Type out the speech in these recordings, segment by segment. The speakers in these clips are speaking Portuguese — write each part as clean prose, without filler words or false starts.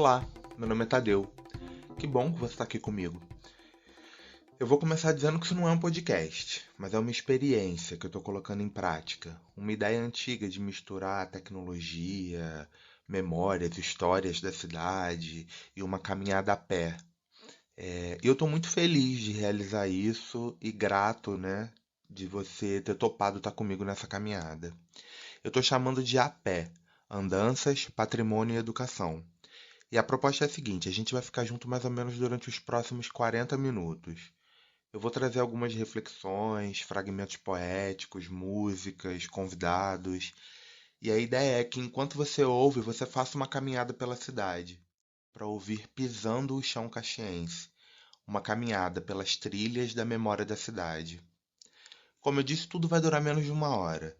Olá, meu nome é Tadeu. Que bom que você está aqui comigo. Eu vou começar dizendo que isso não é um podcast, mas é uma experiência que eu estou colocando em prática. Uma ideia antiga de misturar tecnologia, memórias, histórias da cidade e uma caminhada a pé. E eu estou muito feliz de realizar isso e grato, né, de você ter topado estar comigo nessa caminhada. Eu estou chamando de A Pé, Andanças, Patrimônio e Educação. E a proposta é a seguinte: a gente vai ficar junto mais ou menos durante os próximos 40 minutos. Eu vou trazer algumas reflexões, fragmentos poéticos, músicas, convidados. E a ideia é que enquanto você ouve, você faça uma caminhada pela cidade, para ouvir pisando o chão caxiense, uma caminhada pelas trilhas da memória da cidade. Como eu disse, tudo vai durar menos de uma hora.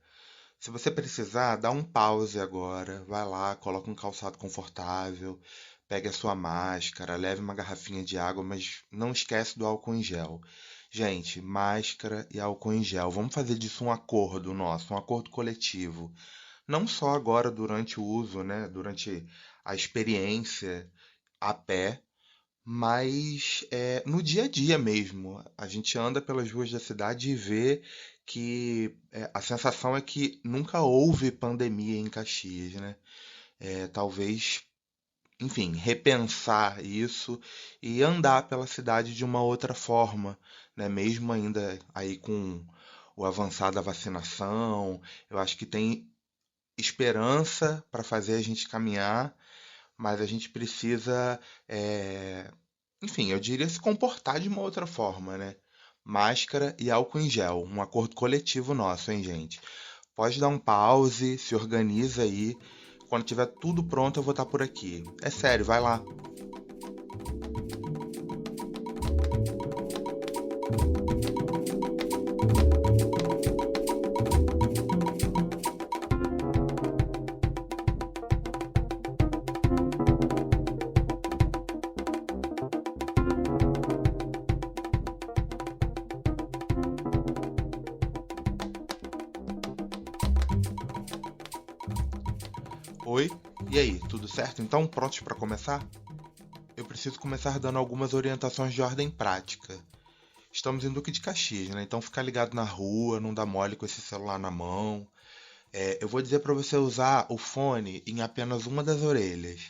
Se você precisar, dá um pause agora, vai lá, coloca um calçado confortável, pegue a sua máscara, leve uma garrafinha de água, mas não esquece do álcool em gel. Gente, máscara e álcool em gel. Vamos fazer disso um acordo nosso, um acordo coletivo. Não só agora durante o uso, né, durante a experiência a pé, mas no dia a dia mesmo. A gente anda pelas ruas da cidade e vê que a sensação é que nunca houve pandemia em Caxias, né? Talvez, enfim, repensar isso e andar pela cidade de uma outra forma, né? Mesmo ainda aí com o avançar da vacinação, eu acho que tem esperança para fazer a gente caminhar, mas a gente precisa, enfim, eu diria se comportar de uma outra forma, né? Máscara e álcool em gel, um acordo coletivo nosso, hein, gente? Pode dar um pause, se organiza aí. Quando tiver tudo pronto, eu vou estar por aqui. É sério, vai lá. Oi, e aí, tudo certo? Então, prontos para começar? Eu preciso começar dando algumas orientações de ordem prática. Estamos em Duque de Caxias, né? Então ficar ligado na rua, não dá mole com esse celular na mão. Eu vou dizer para você usar o fone em apenas uma das orelhas.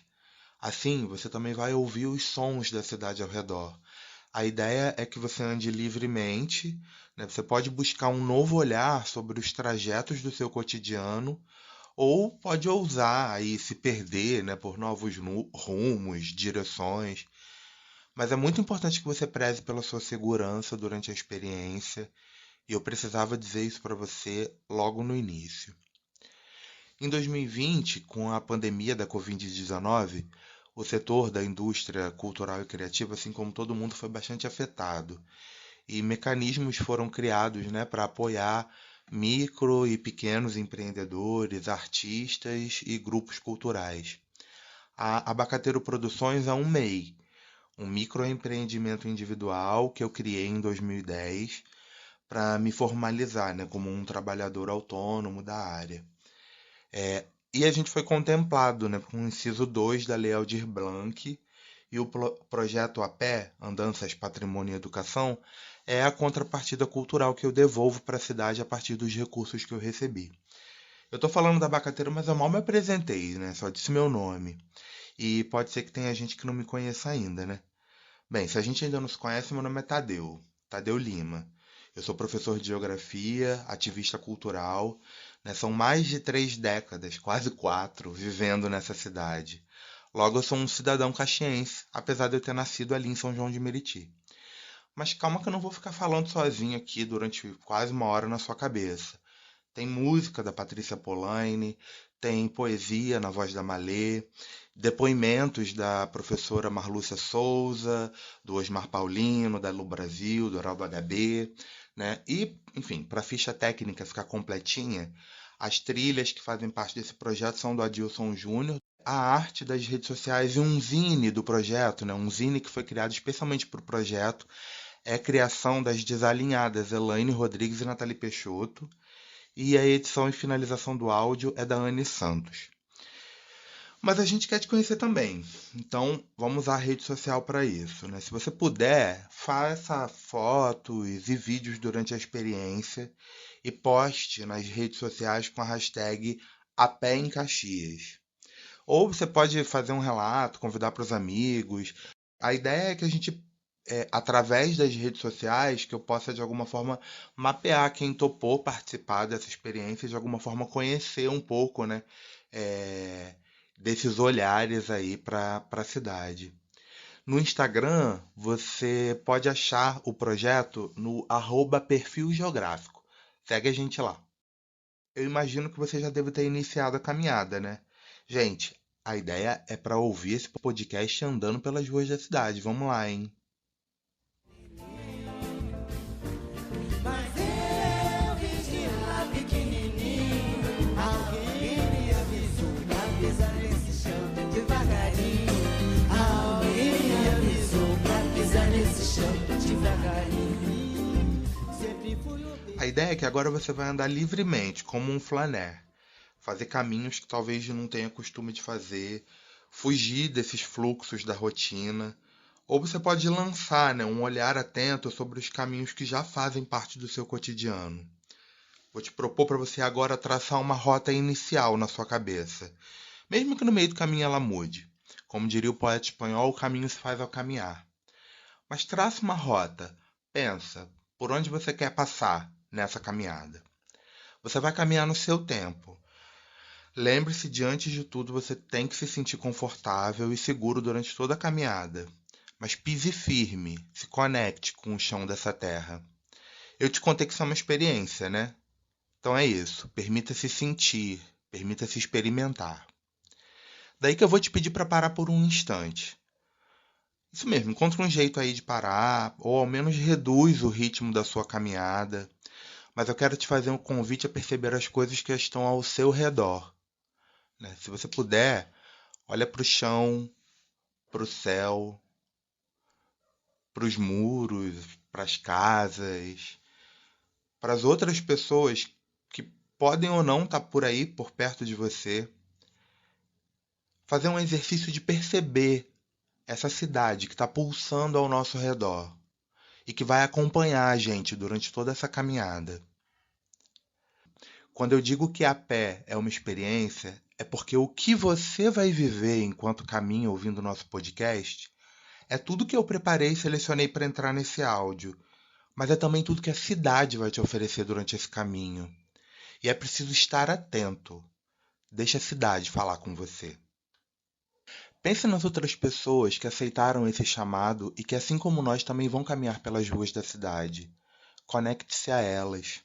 Assim, você também vai ouvir os sons da cidade ao redor. A ideia é que você ande livremente, né? Você pode buscar um novo olhar sobre os trajetos do seu cotidiano, ou pode ousar aí se perder, né, por novos rumos, direções. Mas é muito importante que você preze pela sua segurança durante a experiência, e eu precisava dizer isso para você logo no início. Em 2020, com a pandemia da Covid-19, o setor da indústria cultural e criativa, assim como todo mundo, foi bastante afetado. E mecanismos foram criados, né, para apoiar micro e pequenos empreendedores, artistas e grupos culturais. A Abacateiro Produções é um MEI, um microempreendimento individual que eu criei em 2010 para me formalizar, né, como um trabalhador autônomo da área. E a gente foi contemplado, né, com o inciso 2 da Lei Aldir Blanc, e o projeto A Pé, Andanças, Patrimônio e Educação, é a contrapartida cultural que eu devolvo para a cidade a partir dos recursos que eu recebi. Eu estou falando da Abacateiro, mas eu mal me apresentei, né? Só disse meu nome. E pode ser que tenha gente que não me conheça ainda, né? Bem, se a gente ainda não se conhece, meu nome é Tadeu, Tadeu Lima. Eu sou professor de geografia, ativista cultural, né? São mais de 3 décadas, quase 4, vivendo nessa cidade. Logo, eu sou um cidadão caxiense, apesar de eu ter nascido ali em São João de Meriti. Mas calma que eu não vou ficar falando sozinho aqui durante quase uma hora na sua cabeça. Tem música da Patrícia Polaine, tem poesia na voz da Malê, depoimentos da professora Marlúcia Souza, do Osmar Paulino, da Lu Brasil, do Heraldo HB, né? E, enfim, para a ficha técnica ficar completinha, as trilhas que fazem parte desse projeto são do Adilson Júnior, a arte das redes sociais e um zine do projeto, né? Um zine que foi criado especialmente para o projeto, é a criação das desalinhadas Elaine Rodrigues e Nathalie Peixoto, e a edição e finalização do áudio é da Anne Santos. Mas a gente quer te conhecer também. Então, vamos usar a rede social para isso, né? Se você puder, faça fotos e vídeos durante a experiência e poste nas redes sociais com a hashtag A Pé em Caxias. Ou você pode fazer um relato, convidar para os amigos. A ideia é que a gente, através das redes sociais, que eu possa de alguma forma mapear quem topou participar dessa experiência, de alguma forma conhecer um pouco, né, é, desses olhares aí para a cidade. No Instagram, você pode achar o projeto no @perfil geográfico. Segue a gente lá. Eu imagino que você já deve ter iniciado a caminhada, né? Gente, a ideia é para ouvir esse podcast andando pelas ruas da cidade. Vamos lá, hein? Mas eu vi de lá pequenininho, alguém me avisou pra pisar nesse chão devagarinho. Alguém me avisou pra pisar nesse chão devagarinho. Sempre fui obediente. A ideia é que agora você vai andar livremente, como um flaner. Fazer caminhos que talvez não tenha costume de fazer, fugir desses fluxos da rotina. Ou você pode lançar, né, um olhar atento sobre os caminhos que já fazem parte do seu cotidiano. Vou te propor para você agora traçar uma rota inicial na sua cabeça, mesmo que no meio do caminho ela mude. Como diria o poeta espanhol, o caminho se faz ao caminhar. Mas traça uma rota. Pensa, por onde você quer passar nessa caminhada. Você vai caminhar no seu tempo. Lembre-se de antes de tudo, você tem que se sentir confortável e seguro durante toda a caminhada. Mas pise firme, se conecte com o chão dessa terra. Eu te contei que isso é uma experiência, né? Então é isso. Permita-se sentir, permita-se experimentar. Daí que eu vou te pedir para parar por um instante. Isso mesmo, encontre um jeito aí de parar, ou ao menos reduz o ritmo da sua caminhada. Mas eu quero te fazer um convite a perceber as coisas que estão ao seu redor, né? Se você puder, olha para o chão, para o céu, para os muros, para as casas, para as outras pessoas que podem ou não estar por aí, por perto de você. Fazer um exercício de perceber essa cidade que está pulsando ao nosso redor e que vai acompanhar a gente durante toda essa caminhada. Quando eu digo que a pé é uma experiência, é porque o que você vai viver enquanto caminha ouvindo o nosso podcast é tudo que eu preparei e selecionei para entrar nesse áudio, mas é também tudo que a cidade vai te oferecer durante esse caminho. E é preciso estar atento. Deixa a cidade falar com você. Pense nas outras pessoas que aceitaram esse chamado e que, assim como nós, também vão caminhar pelas ruas da cidade. Conecte-se a elas.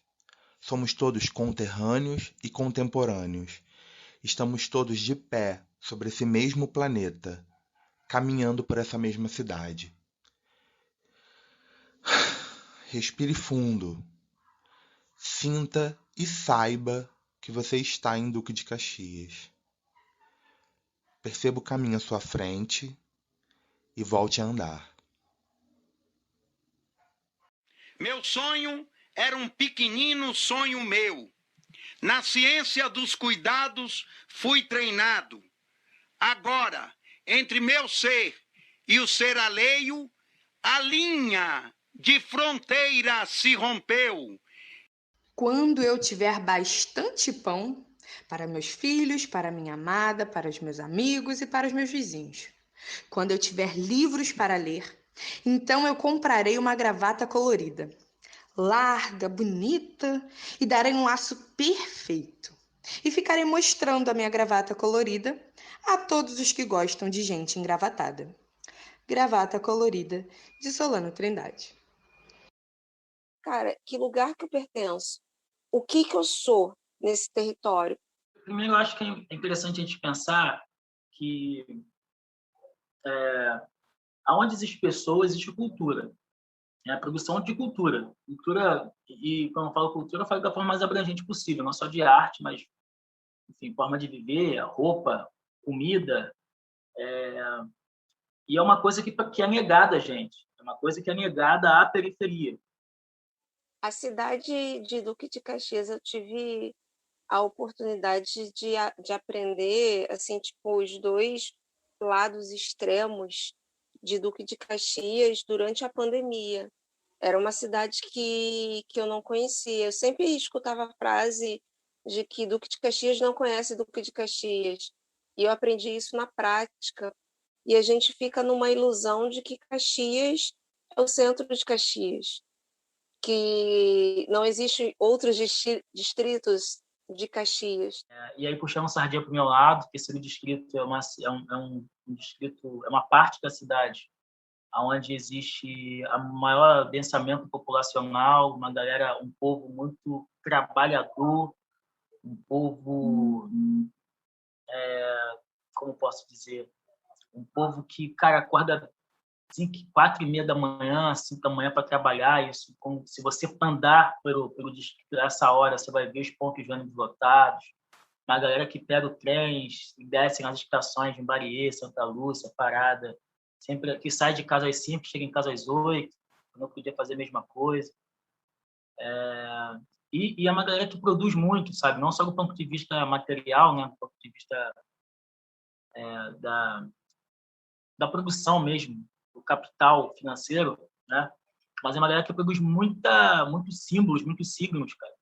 Somos todos conterrâneos e contemporâneos. Estamos todos de pé sobre esse mesmo planeta, caminhando por essa mesma cidade. Respire fundo. Sinta e saiba que você está em Duque de Caxias. Perceba o caminho à sua frente e volte a andar. Meu sonho era um pequenino sonho meu. Na ciência dos cuidados fui treinado. Agora, entre meu ser e o ser alheio, a linha de fronteira se rompeu. Quando eu tiver bastante pão para meus filhos, para minha amada, para os meus amigos e para os meus vizinhos. Quando eu tiver livros para ler, então eu comprarei uma gravata colorida, larga, bonita, e darei um laço perfeito. E ficarei mostrando a minha gravata colorida a todos os que gostam de gente engravatada. Gravata colorida, de Solano Trindade. Cara, que lugar que eu pertenço? O que eu sou nesse território? Primeiro, eu acho que é interessante a gente pensar que aonde existe pessoa, existe cultura. É a produção de cultura. Cultura, e quando eu falo cultura, eu falo da forma mais abrangente possível, não só de arte, mas, enfim, forma de viver, roupa, comida. E é uma coisa que é negada, gente. É uma coisa que é negada à periferia. A cidade de Duque de Caxias, eu tive a oportunidade de aprender, assim, tipo, os dois lados extremos de Duque de Caxias durante a pandemia. Era uma cidade que eu não conhecia. Eu sempre escutava a frase de que Duque de Caxias não conhece Duque de Caxias. E eu aprendi isso na prática. E a gente fica numa ilusão de que Caxias é o centro de Caxias, que não existem outros distritos de Caxias. E aí, puxando sardinha para o meu lado, que esse distrito é um distrito, é uma parte da cidade onde existe a maior densamento populacional, uma galera, um povo muito trabalhador, um povo, como posso dizer, um povo que, cara, acorda 4:30 da manhã, 5 da manhã para trabalhar. Isso, como, se você andar pelo distrito essa hora, você vai ver os pontos de ônibus lotados, uma galera que pega o trem e desce nas estações de Barie, Santa Lúcia, Parada, sempre que sai de casa às 5, chega em casa às 8, não podia fazer a mesma coisa. E é uma galera que produz muito, sabe? Não só do ponto de vista material, né? Do ponto de vista da produção mesmo, do capital financeiro, né? Mas é uma galera que produz muitos símbolos, muitos signos, cara.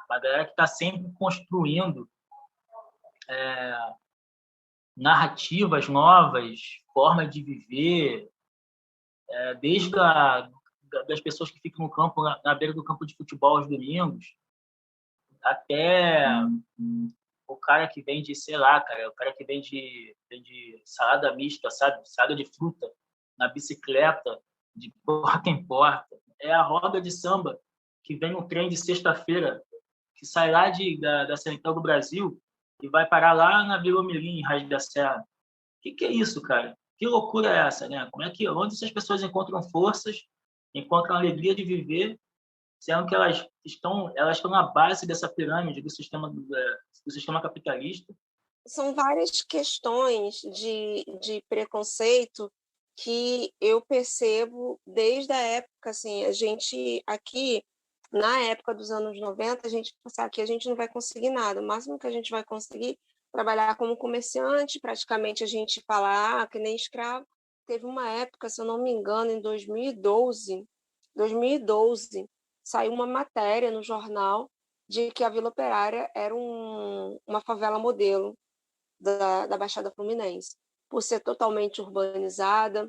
Uma galera que está sempre construindo narrativas novas, formas de viver, desde das pessoas que ficam no campo, na beira do campo de futebol aos domingos, até o cara que vende, sei lá, cara, o cara que vende salada mista, sabe? Salada de fruta, na bicicleta, de porta em porta. É a roda de samba que vem no trem de sexta-feira, que sai lá da Central do Brasil e vai parar lá na Vila Mirim, em Raiz da Serra. O que é isso, cara? Que loucura é essa, né? Onde essas pessoas encontram forças, encontram alegria de viver, sendo que elas estão na base dessa pirâmide do sistema capitalista? São várias questões de preconceito que eu percebo desde a época, assim, a gente aqui, na época dos anos 90, a gente pensava que a gente não vai conseguir nada, o máximo que a gente vai conseguir trabalhar como comerciante, praticamente a gente falar que nem escravo. Teve uma época, se eu não me engano, em 2012, saiu uma matéria no jornal de que a Vila Operária era uma favela modelo da Baixada Fluminense, por ser totalmente urbanizada,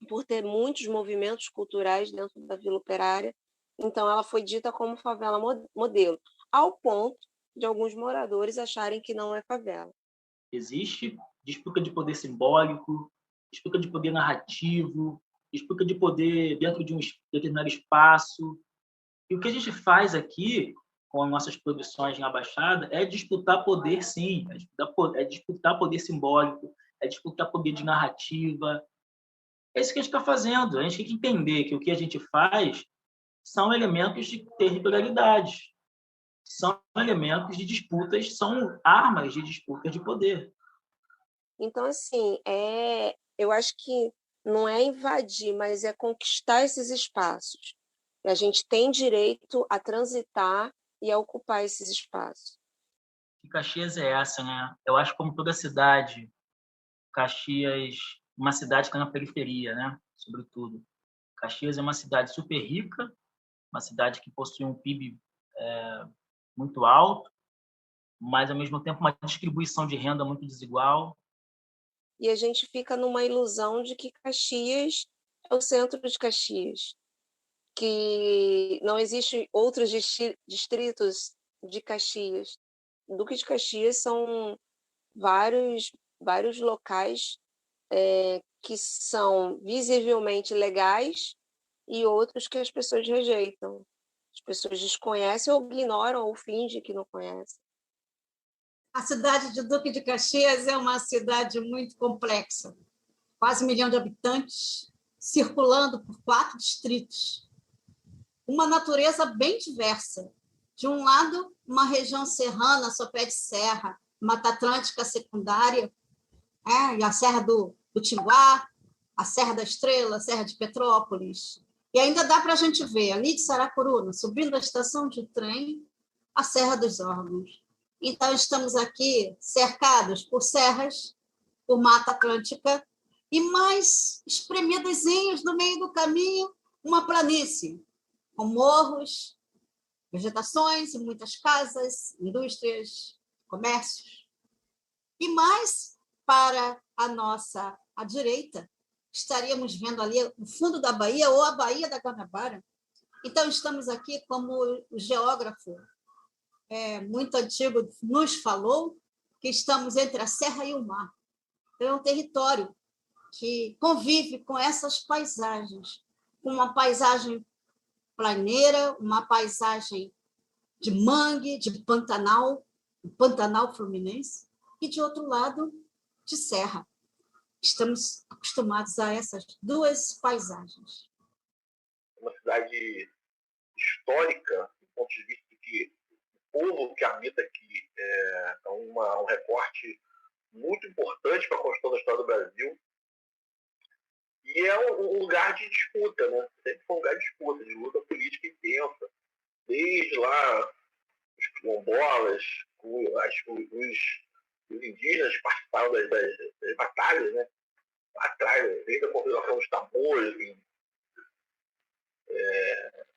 por ter muitos movimentos culturais dentro da Vila Operária. Então, ela foi dita como favela modelo, ao ponto de alguns moradores acharem que não é favela. Existe disputa de poder simbólico, disputa de poder narrativo, disputa de poder dentro de um determinado espaço. E o que a gente faz aqui, com as nossas produções na Baixada, é disputar poder, sim. É disputar poder simbólico, é disputar poder de narrativa. É isso que a gente está fazendo. A gente tem que entender que o que a gente faz são elementos de territorialidade, são elementos de disputas, são armas de disputas de poder. Então, assim, eu acho que não é invadir, mas é conquistar esses espaços. E a gente tem direito a transitar e a ocupar esses espaços. E Caxias é essa, né? Eu acho que, como toda cidade, Caxias, uma cidade que está na periferia, né? Sobretudo. Caxias é uma cidade super rica, uma cidade que possui um PIB muito alto, mas, ao mesmo tempo, uma distribuição de renda muito desigual. E a gente fica numa ilusão de que Caxias é o centro de Caxias, que não existem outros distritos de Caxias. Duque de Caxias são vários locais que são visivelmente legais e outros que as pessoas rejeitam. As pessoas desconhecem ou ignoram ou fingem que não conhecem. A cidade de Duque de Caxias é uma cidade muito complexa. Quase 1 milhão de habitantes, circulando por 4 distritos. Uma natureza bem diversa. De um lado, uma região serrana, sopé de serra, Mata Atlântica secundária, e a Serra do Tinguá, a Serra da Estrela, a Serra de Petrópolis. E ainda dá para a gente ver, ali de Saracuruna, subindo a estação de trem, a Serra dos Órgãos. Então, estamos aqui cercados por serras, por Mata Atlântica, e mais espremedozinhos no meio do caminho, uma planície, com morros, vegetações e muitas casas, indústrias, comércios. E mais para à direita, estaríamos vendo ali o fundo da Bahia ou a Baía da Guanabara. Então, estamos aqui, como o geógrafo muito antigo nos falou, que estamos entre a serra e o mar. Então, é um território que convive com essas paisagens, uma paisagem planeira, uma paisagem de mangue, de Pantanal, o Pantanal fluminense, e, de outro lado, de serra. Estamos acostumados a essas duas paisagens. Uma cidade histórica, do ponto de vista de que o povo que habita aqui é um recorte muito importante para a construção da história do Brasil. E é um lugar de disputa, né? Sempre foi um lugar de disputa, de luta política intensa. Desde lá, os quilombolas, os indígenas participavam das batalhas, né? Atrás, desde a configuração dos tambores,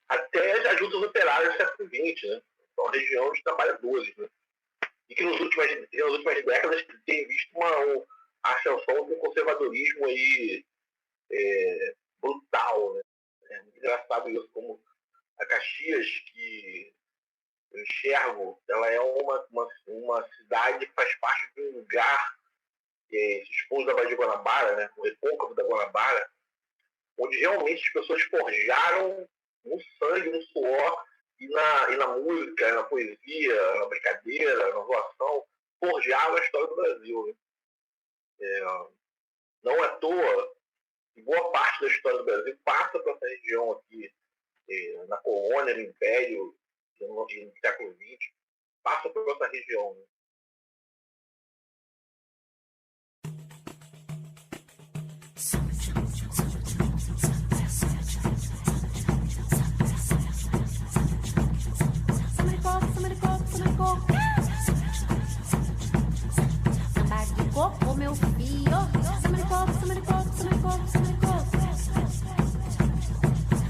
até as lutas operárias do século XX, né? Então, uma região de trabalhadores, né? E que nas últimas décadas tem visto uma ascensão de um conservadorismo aí, brutal, né? É muito engraçado isso, como a Caxias, que eu enxergo, ela é uma cidade que faz parte de um lugar, esses fundos da Baía de Guanabara, né? O recôncavo da Guanabara, onde realmente as pessoas forjaram no sangue, no suor, e na música, na poesia, na brincadeira, na zoação, forjaram a história do Brasil, né? Não é à toa que boa parte da história do Brasil passa por essa região aqui, na colônia, no Império, no século XX, passa por essa região, né? Ô meu filho,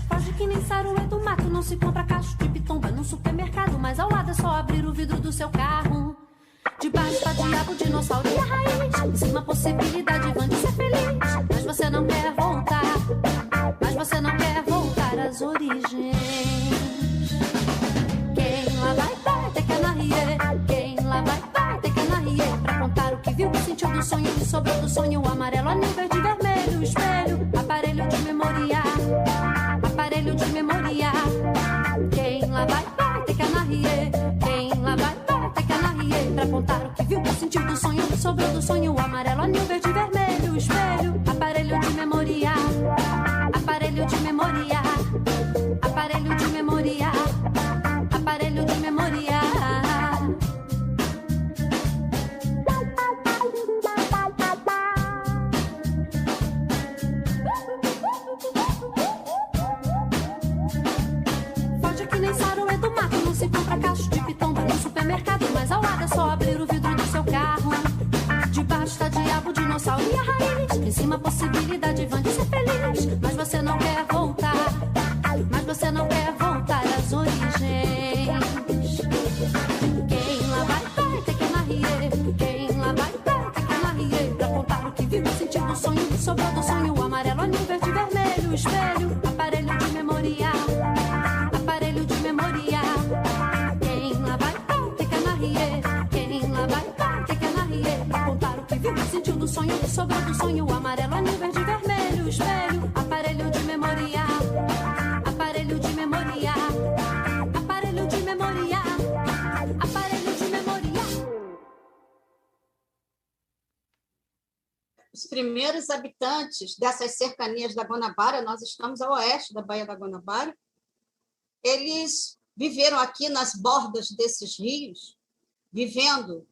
foge que nem saruê do mato, não se compra cacho de pitomba no supermercado, mas ao lado é só abrir o vidro do seu carro. Debaixo tá diabo, dinossauro e a raiz, em cima a possibilidade vã de ser feliz, mas você não quer voltar, às origens. Quem lá vai ter que anarrier, quem lá vai ter que anarrier, pra contar o que viu, que sentiu do sonho, que sobrou do sonho, o amarelo, anil, verde, vermelho, espelho, aparelho de memoriar, quem lá vai ter que anarrier, quem lá vai ter que anarrier, pra contar o que viu, que sentiu do sonho, que sobrou do sonho, o amarelo, anil, verde, vermelho, espelho, aparelho de memoriar, aparelho de memoriar, aparelho de memoriar, aparelho de memoriar. Foge que nem saruê do mato, não se compra cacho de pitomba no supermercado, mas ao lado é só abrir o vidro do seu carro. Debaixo tá diabo, dinossauro e a raiz, em cima a possibilidade vã de ser feliz, mas você não quer voltar, às origens. Quem lá vai ter que anarrier, quem lá vai ter que anarrier, pra contar o que viu, sentir do sonho, que sobrou do sonho, o amarelo, anil, verde, vermelho, espelho, aparelho de memoriar, aparelho de memoriar. Quem lá vai ter que anarrier, quem lá vai ter que anarrier, pra contar o que viu, sentiu do sonho, que sobrou do sonho, o amarelo, anil, verde, vermelho, espelho, aparelho de memoriar, aparelho de memoriar, aparelho de memoriar, aparelho de memoriar. Os primeiros habitantes dessas cercanias da Guanabara, nós estamos a oeste da Baía da Guanabara, eles viveram aqui nas bordas desses rios, vivendo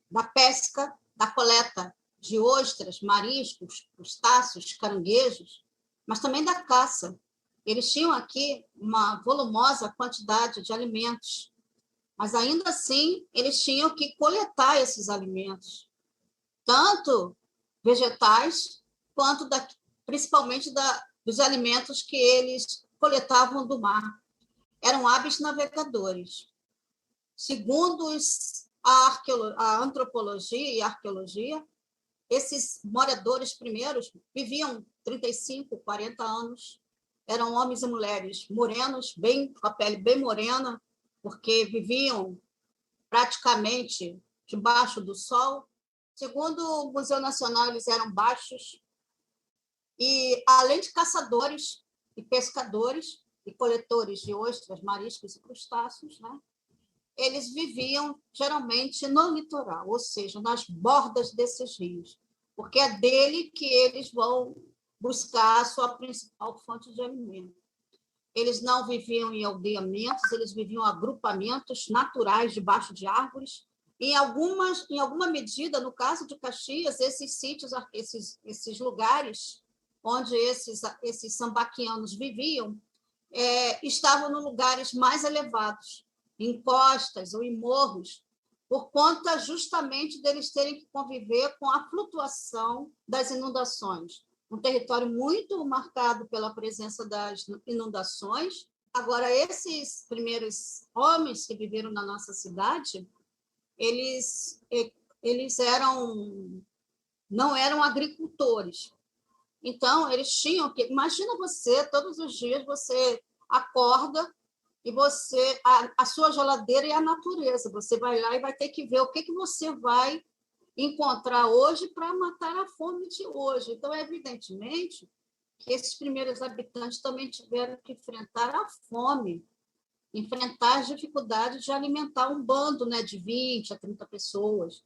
da pesca, da coleta de ostras, mariscos, crustáceos, caranguejos, mas também da caça. Eles tinham aqui uma volumosa quantidade de alimentos mas ainda assim eles tinham que coletar esses alimentos, tanto vegetais quanto principalmente dos alimentos que eles coletavam do mar. Eram hábeis navegadores. Segundo a antropologia e a arqueologia, esses moradores primeiros viviam 35, 40 anos, eram homens e mulheres morenos, com a pele bem morena, porque viviam praticamente debaixo do sol. Segundo o Museu Nacional, eles eram baixos, e além de caçadores e pescadores e coletores de ostras, mariscos e crustáceos, né? Eles viviam geralmente no litoral, ou seja, nas bordas desses rios, porque é dele que eles vão buscar a sua principal fonte de alimento. Eles não viviam em aldeamentos, eles viviam em agrupamentos naturais debaixo de árvores. Em alguma medida, no caso de Caxias, esses sítios, esses lugares onde esses sambaquianos viviam, estavam em lugares mais elevados, em costas ou em morros, por conta justamente deles terem que conviver com a flutuação das inundações. Um território muito marcado pela presença das inundações. Agora, esses primeiros homens que viveram na nossa cidade, eles não eram agricultores. Então, eles tinham que... Imagina você, todos os dias, você acorda e a sua geladeira é a natureza. Você vai lá e vai ter que ver o que você vai encontrar hoje para matar a fome de hoje. Então, evidentemente, que esses primeiros habitantes também tiveram que enfrentar a fome, enfrentar as dificuldades de alimentar um bando, né, de 20 a 30 pessoas.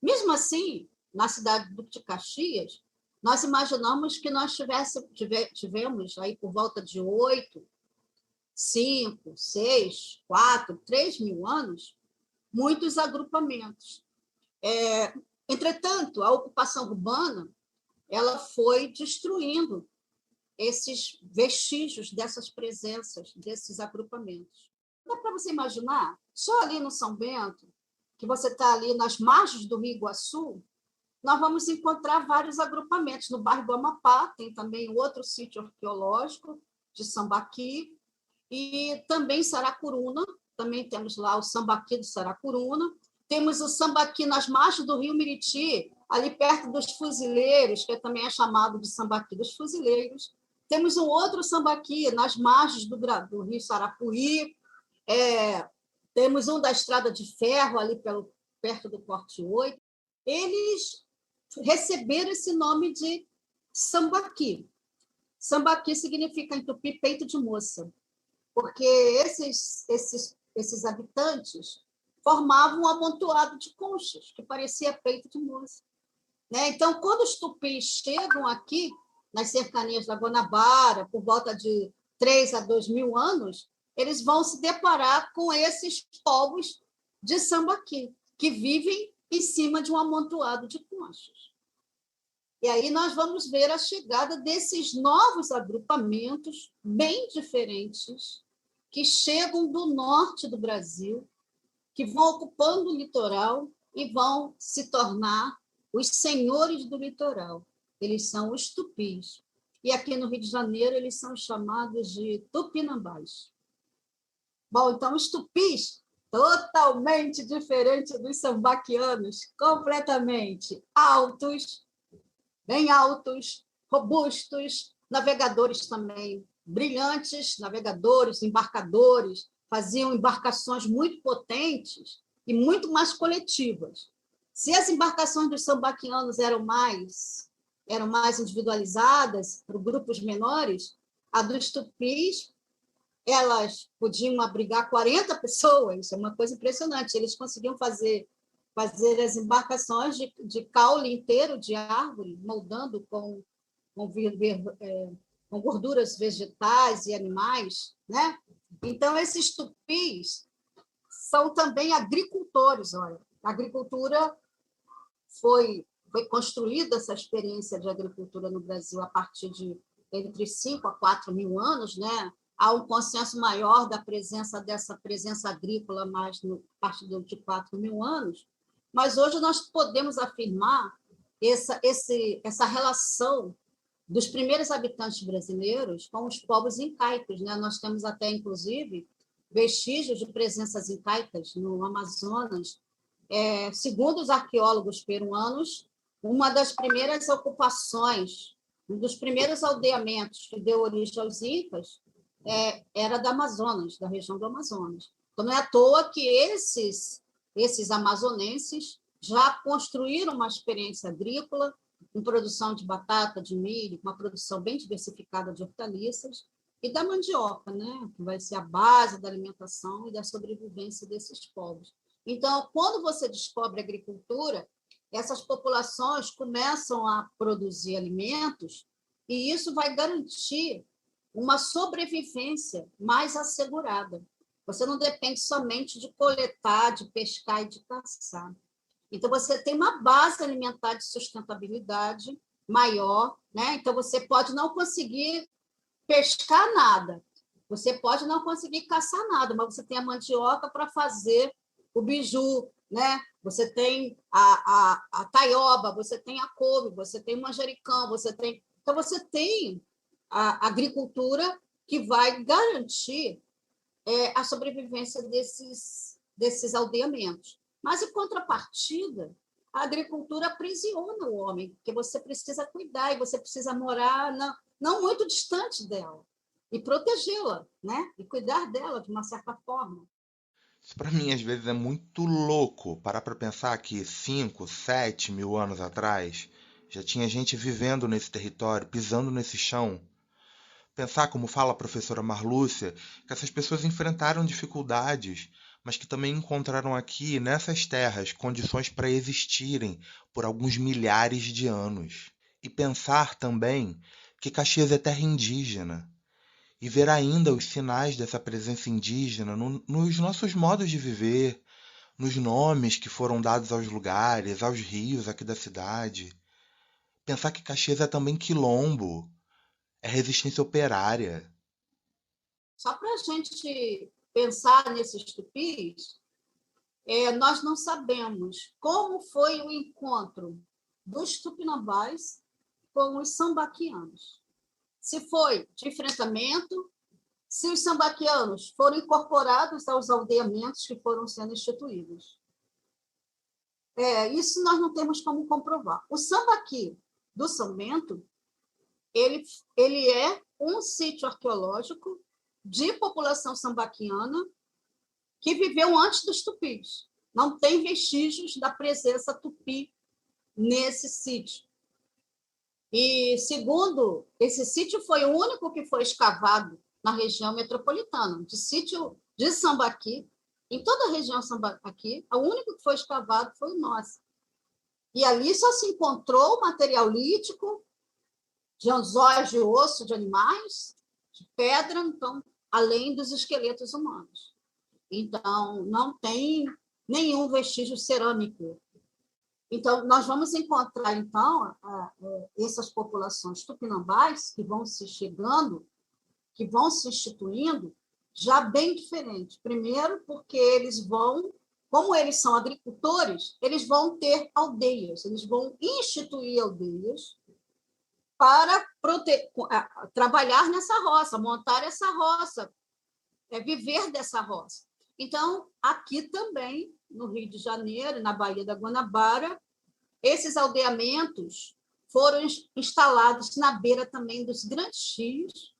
Mesmo assim, na cidade de Caxias, nós imaginamos que nós tivemos aí por volta de 8, 5, 6, 4, 3 mil anos, muitos agrupamentos. Entretanto, a ocupação urbana ela foi destruindo esses vestígios dessas presenças, desses agrupamentos. Dá para você imaginar? Só ali no São Bento, que você está ali nas margens do Rio Iguaçu, nós vamos encontrar vários agrupamentos. No bairro do Amapá, tem também outro sítio arqueológico de Sambaqui, e também Saracuruna, também temos lá o Sambaqui do Saracuruna. Temos o Sambaqui nas margens do Rio Miriti, ali perto dos Fuzileiros, que também é chamado de Sambaqui dos Fuzileiros. Temos um outro Sambaqui nas margens do Rio Sarapuí. Temos um da Estrada de Ferro, ali perto do Corte 8. Eles receberam esse nome de Sambaqui. Sambaqui significa, em tupi, peito de moça, porque esses habitantes formavam um amontoado de conchas, que parecia peito de moça. Né? Então, quando os tupis chegam aqui, nas cercanias da Guanabara, por volta de 3 a 2 mil anos, eles vão se deparar com esses povos de Sambaqui, que vivem em cima de um amontoado de conchas. E aí nós vamos ver a chegada desses novos agrupamentos bem diferentes, que chegam do norte do Brasil, que vão ocupando o litoral e vão se tornar os senhores do litoral. Eles são os tupis. E aqui no Rio de Janeiro eles são chamados de tupinambás. Bom, então os tupis, totalmente diferente dos sambaquianos, completamente altos, bem altos, robustos, navegadores também brilhantes, navegadores, embarcadores, faziam embarcações muito potentes e muito mais coletivas. Se as embarcações dos sambaquianos eram mais individualizadas para grupos menores, a dos tupis, elas podiam abrigar 40 pessoas, é uma coisa impressionante. Eles conseguiam fazer as embarcações de caule inteiro de árvore, moldando com gorduras vegetais e animais, né? Então, esses tupis são também agricultores. Olha, a agricultura foi construída, essa experiência de agricultura no Brasil, a partir de entre 5 a 4 mil anos, né? há um consenso maior dessa presença agrícola mais a partir de 4.000 anos, mas hoje nós podemos afirmar essa relação dos primeiros habitantes brasileiros com os povos incaicos, né? Nós temos até, inclusive, vestígios de presenças incaicas no Amazonas. Segundo os arqueólogos peruanos, uma das primeiras ocupações, um dos primeiros aldeamentos que deu origem aos incas era da Amazonas, da região do Amazonas. Então, não é à toa que esses amazonenses já construíram uma experiência agrícola, com produção de batata, de milho, uma produção bem diversificada de hortaliças, e da mandioca, né? Que vai ser a base da alimentação e da sobrevivência desses povos. Então, quando você descobre a agricultura, essas populações começam a produzir alimentos, e isso vai garantir uma sobrevivência mais assegurada. Você não depende somente de coletar, de pescar e de caçar. Então, você tem uma base alimentar de sustentabilidade maior, né? Então, você pode não conseguir pescar nada, você pode não conseguir caçar nada, mas você tem a mandioca para fazer o biju, né? Você tem a taioba, você tem a couve, você tem o manjericão, então você tem a agricultura que vai garantir a sobrevivência desses aldeamentos. Mas, em contrapartida, a agricultura aprisiona o homem, porque você precisa cuidar e você precisa morar não muito distante dela e protegê-la, né? E cuidar dela de uma certa forma. Isso para mim às vezes é muito louco. Parar para pensar que 5, 7 mil anos atrás já tinha gente vivendo nesse território, pisando nesse chão. Pensar, como fala a professora Marlúcia, que essas pessoas enfrentaram dificuldades, mas que também encontraram aqui, nessas terras, condições para existirem por alguns milhares de anos. E pensar também que Caxias é terra indígena, e ver ainda os sinais dessa presença indígena nos nossos modos de viver, nos nomes que foram dados aos lugares, aos rios aqui da cidade. Pensar que Caxias é também quilombo, é resistência operária. Só para a gente pensar nesses tupis, nós não sabemos como foi o encontro dos tupinambás com os sambaquianos. Se foi de enfrentamento, se os sambaquianos foram incorporados aos aldeamentos que foram sendo instituídos. Isso nós não temos como comprovar. O Sambaqui do São Bento, ele é um sítio arqueológico de população sambaquiana que viveu antes dos tupis. Não tem vestígios da presença tupi nesse sítio. E, segundo, esse sítio foi o único que foi escavado na região metropolitana, de sítio de Sambaqui, em toda a região Sambaqui, o único que foi escavado foi o nosso. E ali só se encontrou material lítico, de anzóis de osso de animais, de pedra, então, além dos esqueletos humanos. Então, não tem nenhum vestígio cerâmico. Então, nós vamos encontrar, então, essas populações tupinambás que vão se chegando, que vão se instituindo, já bem diferentes. Primeiro, porque eles vão, como eles são agricultores, eles vão ter aldeias, eles vão instituir aldeias para trabalhar nessa roça, montar essa roça, viver dessa roça. Então, aqui também, no Rio de Janeiro, na Baía da Guanabara, esses aldeamentos foram instalados na beira também dos grandes rios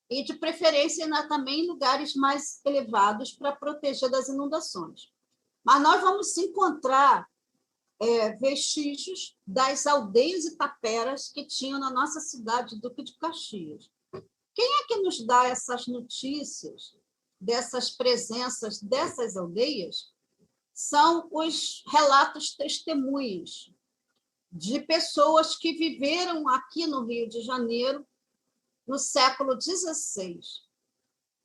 e, de preferência, também em lugares mais elevados para proteger das inundações. Mas nós vamos encontrar vestígios das aldeias e taperas que tinham na nossa cidade, Duque de Caxias. Quem é que nos dá essas notícias dessas presenças dessas aldeias? São os relatos testemunhos de pessoas que viveram aqui no Rio de Janeiro no século XVI.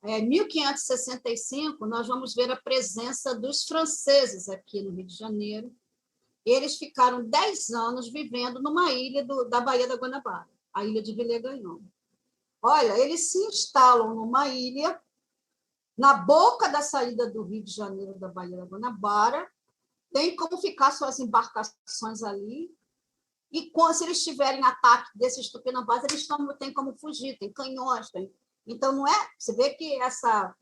Em 1565, nós vamos ver a presença dos franceses aqui no Rio de Janeiro. Eles ficaram 10 anos vivendo numa ilha da Baía da Guanabara, a ilha de Villers-Gagnon. Olha, eles se instalam numa ilha, na boca da saída do Rio de Janeiro, da Baía da Guanabara, tem como ficar suas embarcações ali, e se eles tiverem ataque desses tupinambás, eles têm como fugir, tem canhões. Então, não é. Você vê que essa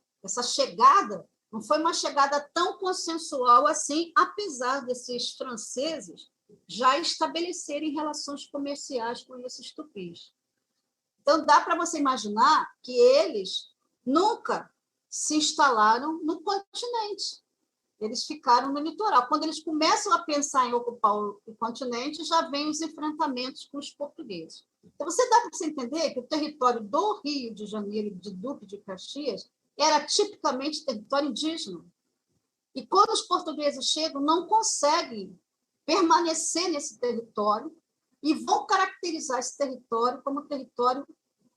chegada não foi uma chegada tão consensual assim, apesar desses franceses já estabelecerem relações comerciais com esses tupis. Então, dá para você imaginar que eles nunca se instalaram no continente. Eles ficaram no litoral. Quando eles começam a pensar em ocupar o continente, já vêm os enfrentamentos com os portugueses. Então, dá para você entender que o território do Rio de Janeiro, de Duque de Caxias, era tipicamente território indígena. E quando os portugueses chegam, não conseguem permanecer nesse território e vão caracterizar esse território como território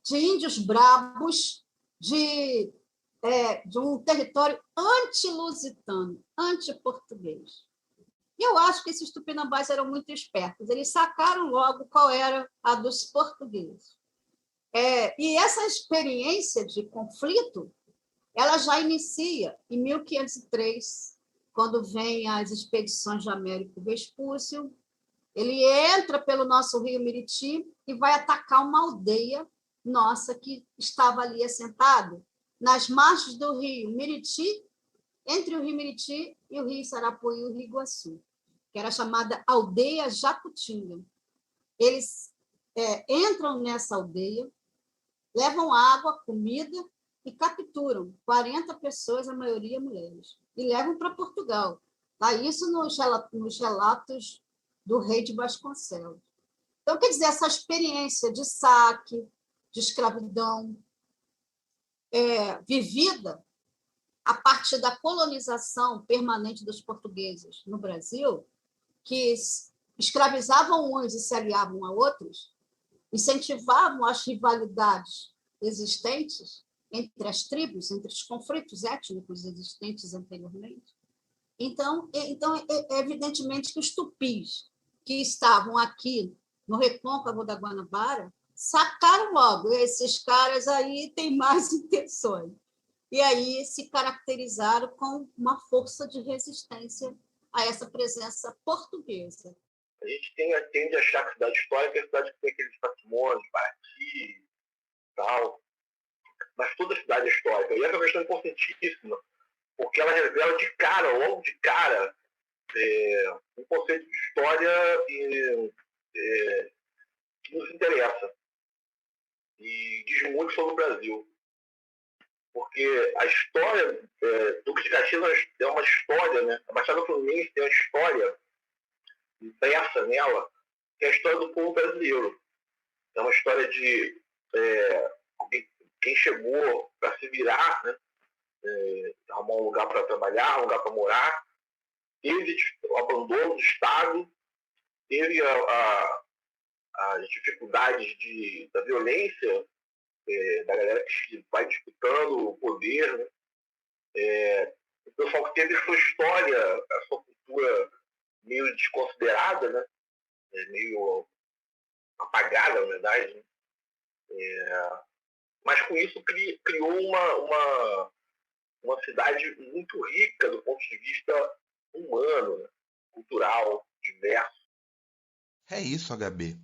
de índios brabos, de um território anti-lusitano, anti-português. E eu acho que esses tupinambás eram muito espertos. Eles sacaram logo qual era a dos portugueses. E essa experiência de conflito, ela já inicia em 1503, quando vem as expedições de Américo Vespúcio. Ele entra pelo nosso rio Miriti e vai atacar uma aldeia nossa que estava ali assentada nas margens do rio Miriti, entre o rio Miriti e o rio Sarapuí e o rio Iguaçu, que era chamada Aldeia Jacutinga. Eles entram nessa aldeia, levam água, comida e capturam 40 pessoas, a maioria mulheres, e levam para Portugal. Tá? Isso nos relatos do rei de Vasconcelos. Então, quer dizer, essa experiência de saque, de escravidão, vivida a partir da colonização permanente dos portugueses no Brasil, que escravizavam uns e se aliavam a outros, incentivavam as rivalidades existentes entre as tribos, entre os conflitos étnicos existentes anteriormente. Então, evidentemente que os tupis que estavam aqui no recôncavo da Guanabara sacaram logo, esses caras aí têm mais intenções. E aí se caracterizaram com uma força de resistência a essa presença portuguesa. A gente tende a achar que a cidade histórica é a cidade que tem aqueles patrimônios, Paraty e tal, mas toda a cidade é histórica. E essa é uma questão importantíssima, porque ela revela de cara, logo de cara, um conceito de história que nos interessa e diz muito sobre o Brasil. Porque a história Duque de Caxias é uma história, né? A Baixada Fluminense tem uma história impressa nela, que é a história do povo brasileiro. É uma história de quem chegou para se virar, né? Arrumar um lugar para trabalhar, um lugar para morar, teve o abandono do Estado, teve as dificuldades da violência, da galera que vai disputando o poder, né? O pessoal que teve sua história, a sua cultura meio desconsiderada, né? Meio apagada, na verdade, né? Mas com isso criou uma cidade muito rica do ponto de vista humano, né? Cultural, diverso. É isso, HB.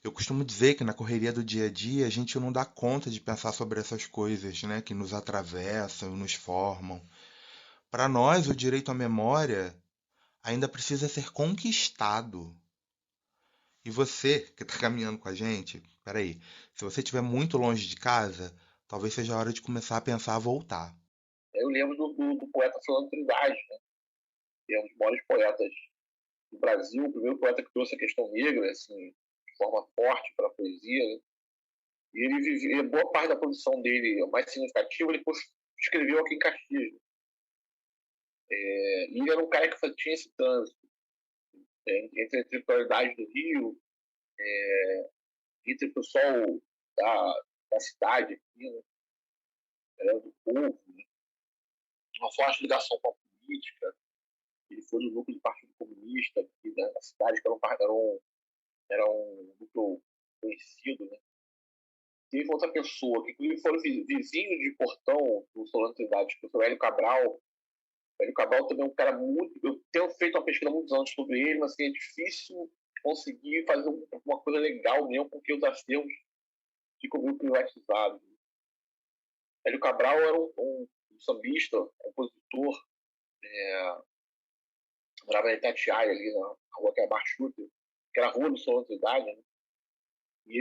Eu costumo dizer que na correria do dia a dia a gente não dá conta de pensar sobre essas coisas, né, que nos atravessam, nos formam. Para nós, o direito à memória ainda precisa ser conquistado. E você que está caminhando com a gente, peraí, se você estiver muito longe de casa, talvez seja a hora de começar a pensar a voltar. Eu lembro do poeta Solano Trindade, né? Que é um dos maiores poetas do Brasil, o primeiro poeta que trouxe a questão negra, assim, de forma forte para a poesia, né? E ele vivia, boa parte da produção dele, mais significativa, ele escreveu aqui em Caxias. E ele era um cara que tinha esse trânsito entre a intelectualidade do Rio, entre o pessoal da cidade aqui, né? Do povo, né? Uma forte ligação com a política. Ele foi do núcleo do Partido Comunista aqui da cidade, que era um núcleo conhecido, né? teve outra pessoa, que inclusive foi vizinho de portão do Solano Trindade, que foi o Hélio Cabral. O Hélio Cabral também é um cara muito... Eu tenho feito uma pesquisa há muitos anos sobre ele, mas assim, é difícil conseguir fazer uma coisa legal mesmo, porque os acervos ficam meio privatizados. Hélio Cabral era um sambista, compositor, morava em Itatiaia, ali na rua que é a Marchuta, que era a rua do Solano Trindade, né? E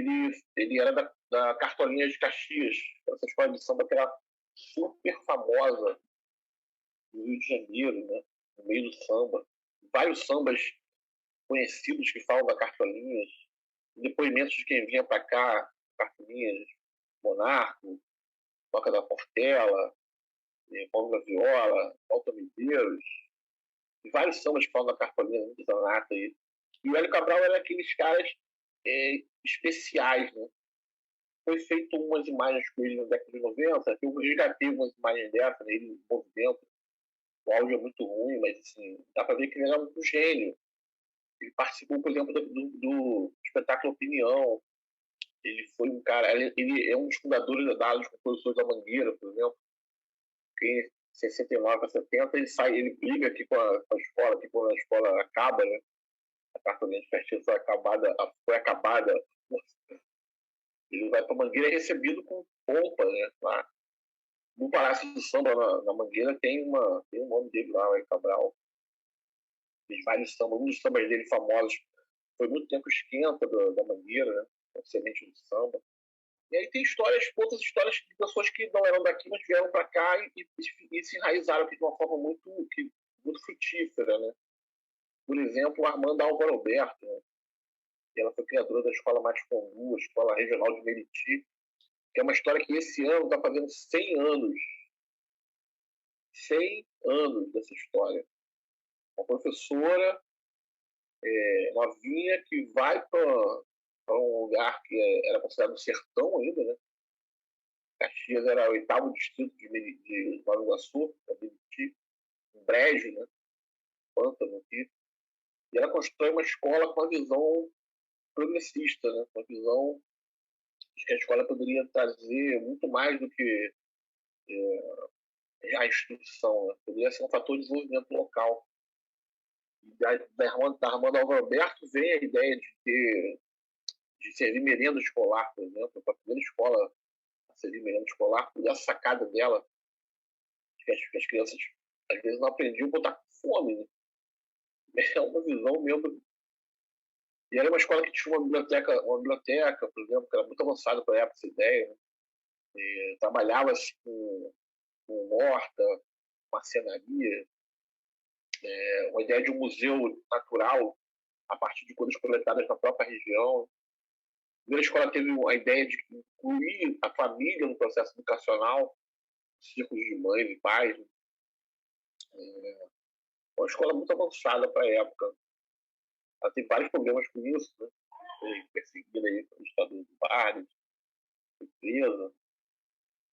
ele era da Cartolinha de Caxias, essa escola de samba que era super famosa no Rio de Janeiro, né? No meio do samba. Vários sambas conhecidos que falam da Cartolinhas, depoimentos de quem vinha para cá, Cartolinhas, Monarco, Toca da Portela, Paulo da Viola, Walter Medeiros, e vários sambas que falam da Cartolinha, muito zanata aí. E o Hélio Cabral era aqueles caras especiais, né? Foi feito umas imagens com ele na década de 90, que eu resgatei umas imagens dessa, né? Ele em movimento. O áudio é muito ruim, mas assim, dá para ver que ele era um gênio. Ele participou, por exemplo, do espetáculo Opinião. Ele foi um cara... Ele é um dos fundadores da Aula de Compositores da Mangueira, por exemplo. Que em 69 para 70 ele briga aqui com a escola, que quando a escola acaba, né? A Cartolinha de Caxias foi acabada. Ele vai para Mangueira e é recebido com pompa, né? Lá no Palácio do Samba, na Mangueira, tem o nome dele lá, o Hélio Cabral. Tem vários sambas. Um dos sambas dele famosos foi muito tempo Esquenta da Mangueira, né? Excelente do samba. E aí tem outras histórias de pessoas que não eram daqui, mas vieram para cá e se enraizaram aqui de uma forma muito frutífera, né? Por exemplo, a Armanda Álvaro Alberto, né? Ela foi criadora da Escola Matos Condu, a Escola Regional de Meriti, que é uma história que esse ano está fazendo 100 anos. 100 anos dessa história. Uma professora novinha que vai para um lugar que era considerado sertão ainda, né? Caxias era o 8º distrito de Nova Iguaçu, Meriti, um brejo, né? Pântano aqui. E ela constrói uma escola com uma visão progressista, né? Uma visão de que a escola poderia trazer muito mais do que a instrução, né? Poderia ser um fator de desenvolvimento local. E da Armanda Álvaro Alberto vem a ideia de servir merenda escolar, por exemplo, para a primeira escola a servir merenda escolar, por essa sacada dela, que as crianças às vezes não aprendiam por estar com fome, né? É uma visão mesmo. E era uma escola que tinha uma biblioteca, por exemplo, que era muito avançada para a época, essa ideia, né? Trabalhava-se com horta, marcenaria, uma ideia de um museu natural a partir de coisas coletadas na própria região. A primeira escola teve a ideia de incluir a família no processo educacional, círculos de mães e pais. Uma escola muito avançada para a época. Ela tem vários problemas com isso, né? Foi perseguida aí pelo Estado do Barnes, foi presa.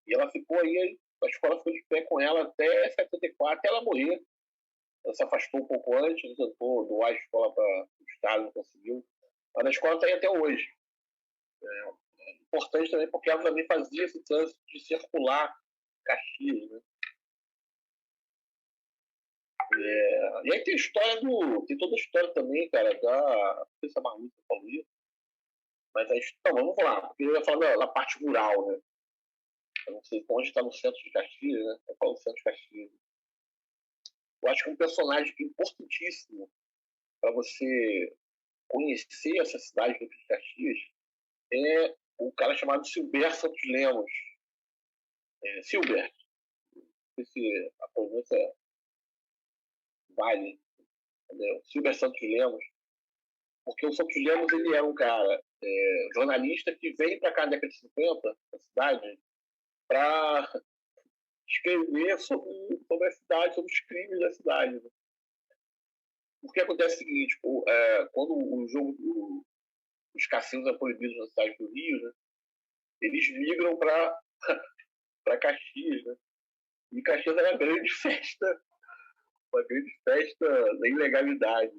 E ela ficou aí, a escola ficou de pé com ela até 74, até ela morrer. Ela se afastou um pouco antes, tentou doar a escola para o Estado, não conseguiu. Mas a escola está aí até hoje. É importante também porque ela também fazia esse trânsito de circular Caxias, né? E aí tem toda a história também, cara, não sei se a Marluca falou isso, mas vamos lá, porque eu ia falar da parte rural, né? Eu não sei onde está no centro de Caxias, né? Eu falo centro de Caxias. Eu acho que um personagem importantíssimo para você conhecer essa cidade de Caxias é um cara chamado Silberto Santos Lemos. Silberto. Não sei se a pronúncia vale. Silberto Santos Lemos. Porque o Santos Lemos ele é um cara jornalista que veio para cá na década de 50, na cidade, para escrever sobre a cidade, sobre os crimes da cidade. Né? O que acontece é o seguinte, quando os cassinos são proibidos na cidade do Rio, né, eles migram para Caxias. Né? E Caxias era uma grande festa da ilegalidade.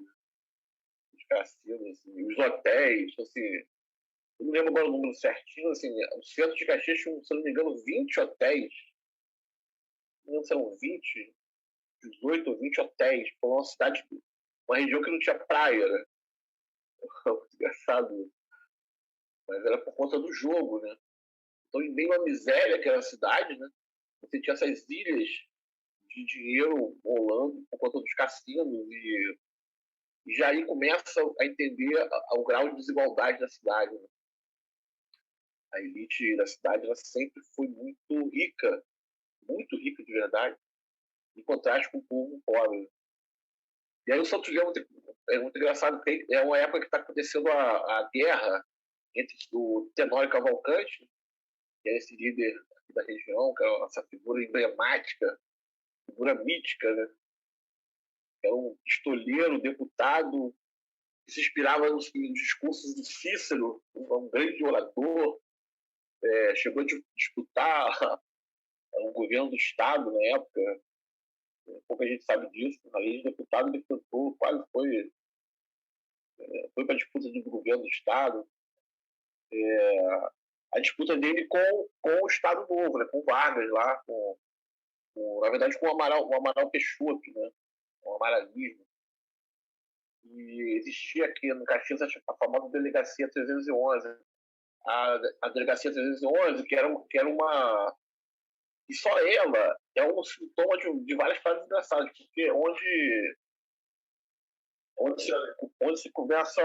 Os cassinos, assim, os hotéis, assim, eu não lembro agora o número certinho, assim, o centro de Caxias tinha, se não me engano, 20 hotéis. Não lembro se eram 20, 18 ou 20 hotéis. Foi uma cidade, uma região que não tinha praia, né? Muito engraçado. Mas era por conta do jogo, né? Então, em meio à miséria que era a cidade, né? Você tinha essas ilhas de dinheiro rolando por conta dos cassinos e já aí começa a entender o grau de desigualdade da cidade, né? A elite da cidade ela sempre foi muito rica de verdade, em contraste com o povo pobre. E aí o Santos Leão é muito engraçado, porque é uma época que está acontecendo a guerra entre o Tenório Cavalcante, que é esse líder aqui da região, que é essa figura emblemática, figura mítica, né? É um pistoleiro, deputado, que se inspirava nos discursos de Cícero, um grande orador, chegou a disputar o governo do Estado na época, pouca gente sabe disso, além de deputado, ele tentou, quase foi para a disputa do governo do Estado, a disputa dele com o Estado Novo, né, com o Vargas lá, na verdade com o Amaral Peixoto, né, com o amaralismo. E existia aqui no Caxias a famosa Delegacia 311, a Delegacia 311, que era uma... E só ela é um sintoma de várias frases engraçadas, porque onde se começa,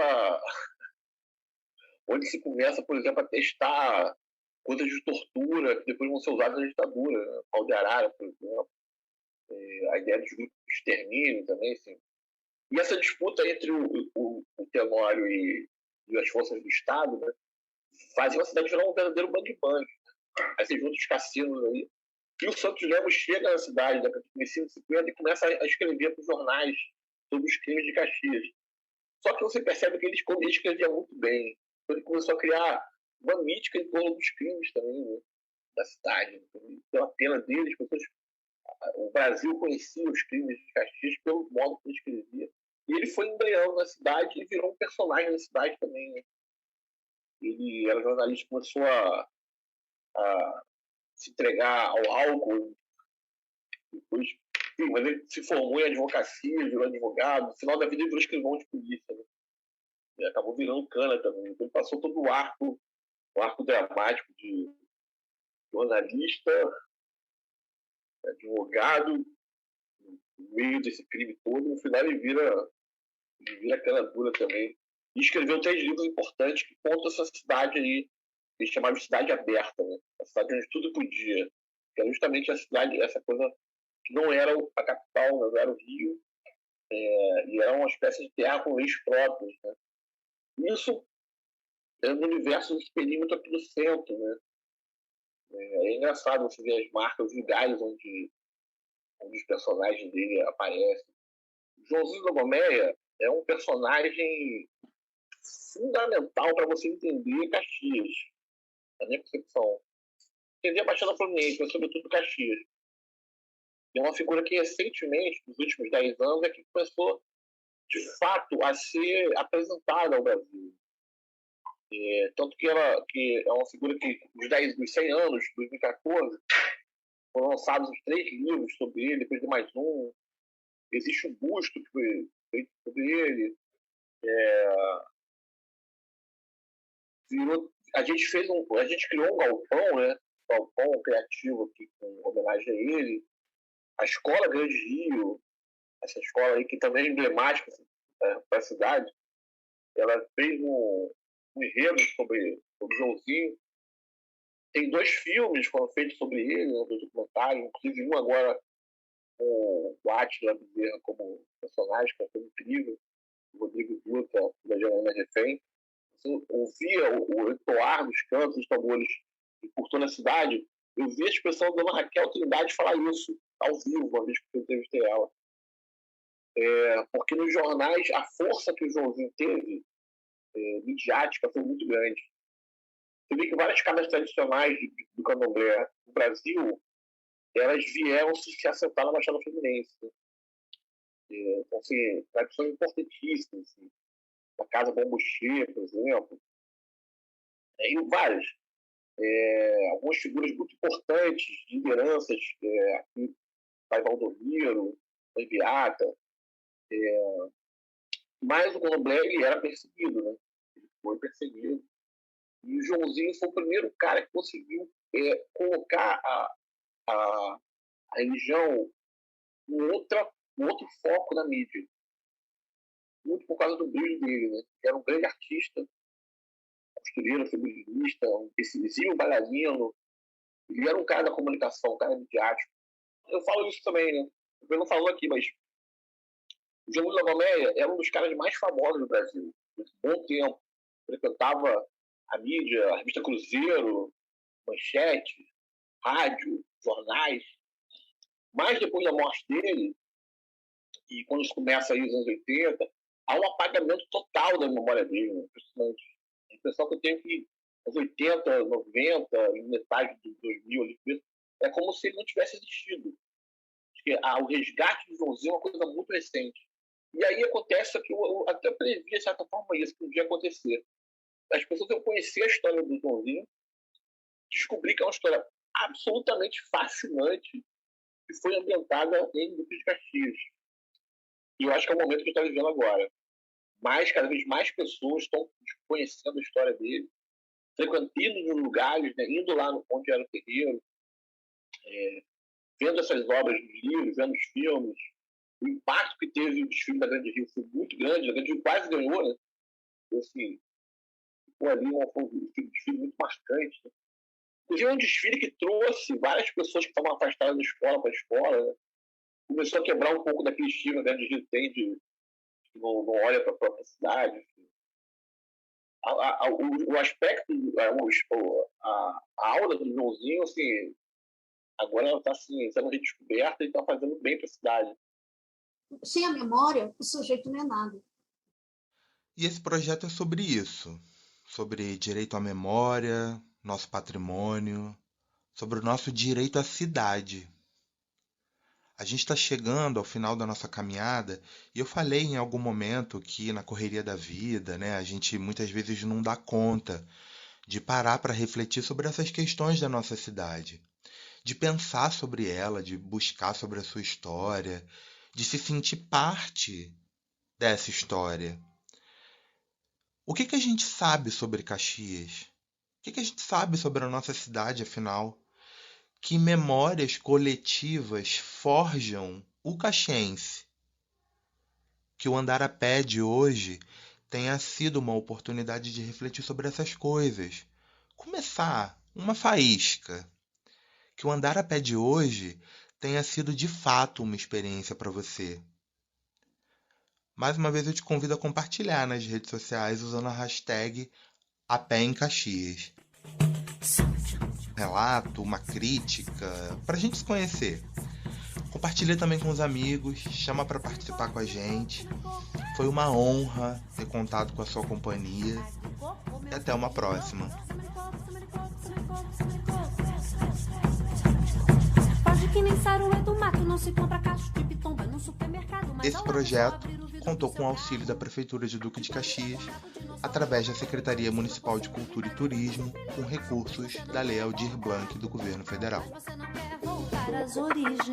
por exemplo, a testar coisas de tortura que depois vão ser usadas na ditadura, né? Pau de arara, por exemplo, a ideia dos grupos de extermínio também, assim. E essa disputa entre o Tenório e as forças do Estado, né, fazia a cidade virar um verdadeiro bang-bang. Aí você junta os cassinos aí. E o Santos Lemos chega na cidade, da começo de 50, e começa a escrever para os jornais sobre os crimes de Caxias. Só que você percebe que ele escrevia muito bem. Então ele começou a criar uma mítica em torno dos crimes também, né, da cidade. Pela pena dele, o Brasil conhecia os crimes de Caxias pelo modo que ele escrevia. E ele foi embreando na cidade e virou um personagem na cidade também, né? Ele era jornalista, começou a se entregar ao álcool, depois, sim, mas ele se formou em advocacia, virou advogado, no final da vida ele virou escrivão de polícia, né? E acabou virando cana também. Então ele passou todo o arco dramático de jornalista, advogado, no meio desse crime todo, no final ele vira cana dura também. E escreveu 3 livros importantes que contam essa cidade aí, que eles chamavam de cidade aberta, né? A cidade onde tudo podia. Que era justamente a cidade, essa coisa que não era a capital, não era o Rio, e era uma espécie de terra com leis próprios, né? Isso no universo desse perímetro aqui do centro, né? É engraçado você ver as marcas, os lugares onde os personagens dele aparecem. Joãozinho da Gomeia é um personagem fundamental para você entender Caxias, na minha concepção. Entender a Baixada Fluminense, mas sobretudo Caxias. É uma figura que recentemente, nos últimos 10 anos, é que começou, de fato, a ser apresentada ao Brasil. Tanto que é uma figura que, dos 100 anos, 2014, foram lançados os 3 livros sobre ele, depois de mais um. Existe um busto que foi feito sobre ele. A gente criou um galpão, né? Um galpão criativo aqui, com homenagem a ele. A Escola Grande Rio, essa escola aí que também é emblemática para a cidade, ela fez um enredo sobre o Joãozinho. Tem 2 filmes que foram feitos sobre ele, né, 2 documentários, inclusive um agora com o Átila Bezerra como personagem, que foi incrível, o Rodrigo Dutra, da Janaína Refém. Você ouvia o entoar dos cantos, dos tambores por toda a cidade. Eu vi a expressão da Dona Raquel Trindade falar isso ao vivo, uma vez que eu entrevistei ela. Porque nos jornais, a força que o Joãozinho teve, midiática, foi muito grande. Você vê que várias casas tradicionais do candomblé no Brasil, elas vieram se assentar na Baixada Fluminense. Então, assim, tradições importantíssimas. Assim. A Casa Bombochê, por exemplo. E várias. Algumas figuras muito importantes, de lideranças, aqui, Pai Valdomiro, Mãe Beata, mas o Candomblé ele era perseguido, né? Ele foi perseguido. E o Joãozinho foi o primeiro cara que conseguiu colocar a religião em outro foco na mídia. Muito por causa do brilho dele, né? Ele era um grande artista, costureiro, figurinista, um exímio bailarino. Ele era um cara da comunicação, um cara midiático. Eu falo isso também, né? Eu não falo aqui, mas o João Luiz Lagomeia era um dos caras mais famosos do Brasil. Por um bom tempo. Frequentava a mídia, a revista Cruzeiro, Manchete, rádio, jornais. Mas depois da morte dele, e quando isso começa aí nos anos 80, há um apagamento total da memória dele. Né? Impressionante. A impressão que eu tenho que nos 80, 90, em metade de 2000, é como se ele não tivesse existido. Porque o resgate do Joãozinho é uma coisa muito recente. E aí acontece que eu até previ, de certa forma, isso que podia acontecer. As pessoas iam conhecer a história do Joãozinho, descobrir que é uma história absolutamente fascinante que foi ambientada em Duque de Caxias. E eu acho que é o momento que a gente está vivendo agora. Mas cada vez mais pessoas estão conhecendo a história dele, frequentando os lugares, né, indo lá onde era o terreiro, vendo essas obras dos livros, vendo os filmes. O impacto que teve o desfile da Grande Rio foi muito grande. A Grande Rio quase ganhou, né? Assim, ficou ali um desfile muito marcante. Né? Inclusive, é um desfile que trouxe várias pessoas que estavam afastadas da escola para a escola. Né? Começou a quebrar um pouco daquele estilo que a Grande Rio tem de não olha para a própria cidade. Enfim. O aspecto, a aula do Joãozinho, assim, agora ela está assim, sendo redescoberta e está fazendo bem para a cidade. Sem a memória, o sujeito não é nada. E esse projeto é sobre isso, sobre direito à memória, nosso patrimônio, sobre o nosso direito à cidade. A gente está chegando ao final da nossa caminhada e eu falei em algum momento que na correria da vida, né, a gente muitas vezes não dá conta de parar para refletir sobre essas questões da nossa cidade, de pensar sobre ela, de buscar sobre a sua história, de se sentir parte dessa história. O que a gente sabe sobre Caxias? O que a gente sabe sobre a nossa cidade, afinal? Que memórias coletivas forjam o caxiense? Que o Andar a Pé de hoje tenha sido uma oportunidade de refletir sobre essas coisas. Começar uma faísca. Que o Andar a Pé de hoje tenha sido de fato uma experiência para você. Mais uma vez eu te convido a compartilhar nas redes sociais usando a hashtag A Pé em Caxias. Relato, uma crítica, para a gente se conhecer. Compartilha também com os amigos, chama para participar com a gente. Foi uma honra ter contado com a sua companhia e até uma próxima. Esse projeto contou com o auxílio da Prefeitura de Duque de Caxias, através da Secretaria Municipal de Cultura e Turismo, com recursos da Lei Aldir Blanc do Governo Federal. As origens.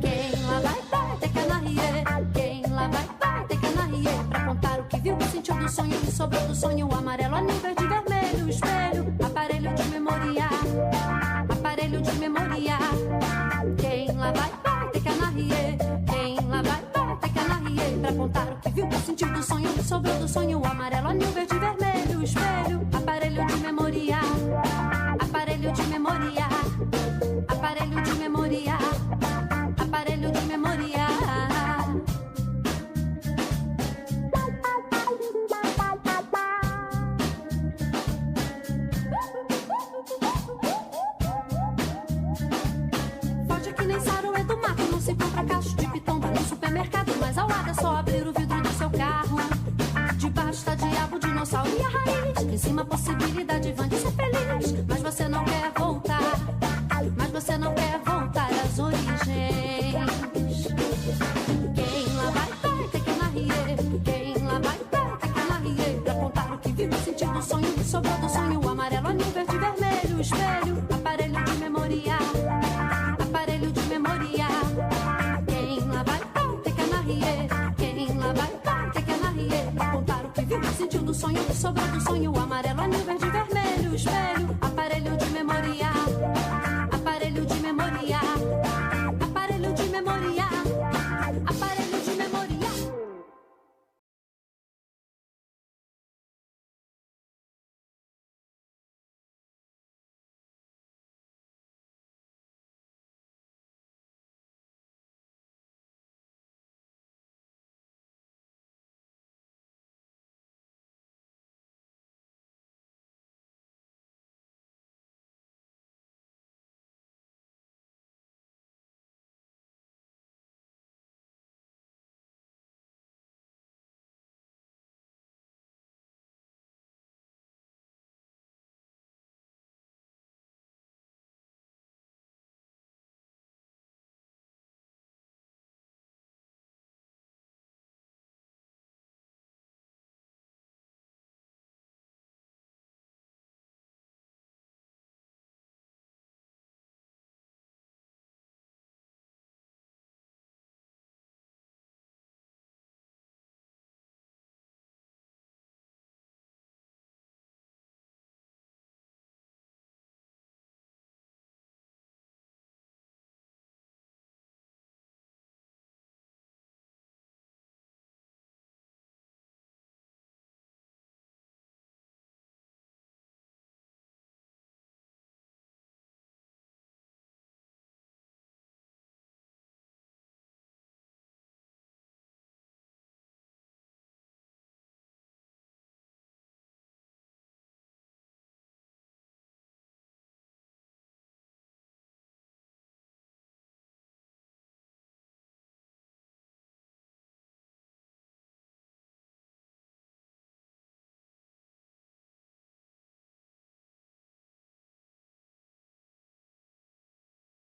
Quem lá vai ter que anarrier. Quem lá vai ter que anarrier. Pra contar o que viu, sentiu do sonho, que sobrou do sonho. O amarelo, anil, verde, vermelho, espelho, aparelho de memoriar. Aparelho de memoriar. Quem lá vai ter que anarrier. Quem lá vai ter que anarrier. Pra contar o que viu, sentiu do sonho, que sobrou do sonho. O amarelo, anil, verde, vermelho, espelho, aparelho de memoriar. Aparelho de memoriar. Aparelho de memoriar. Aparelho de memoriar. Pode que nem saruê do mato, não se compra cacho de pitomba no supermercado, mas ao lado é só abrir o vidro do seu carro. Debaixo tá diabo, dinossauro e a raiz. Em cima a possibilidade vã de ser feliz. Mas você não quer voltar. Mas você não quer voltar às origens. Quem lá vai ter que anarrier. Quem lá vai ter que anarrier. Pra contar o que vive, sentir aparelho de memorial.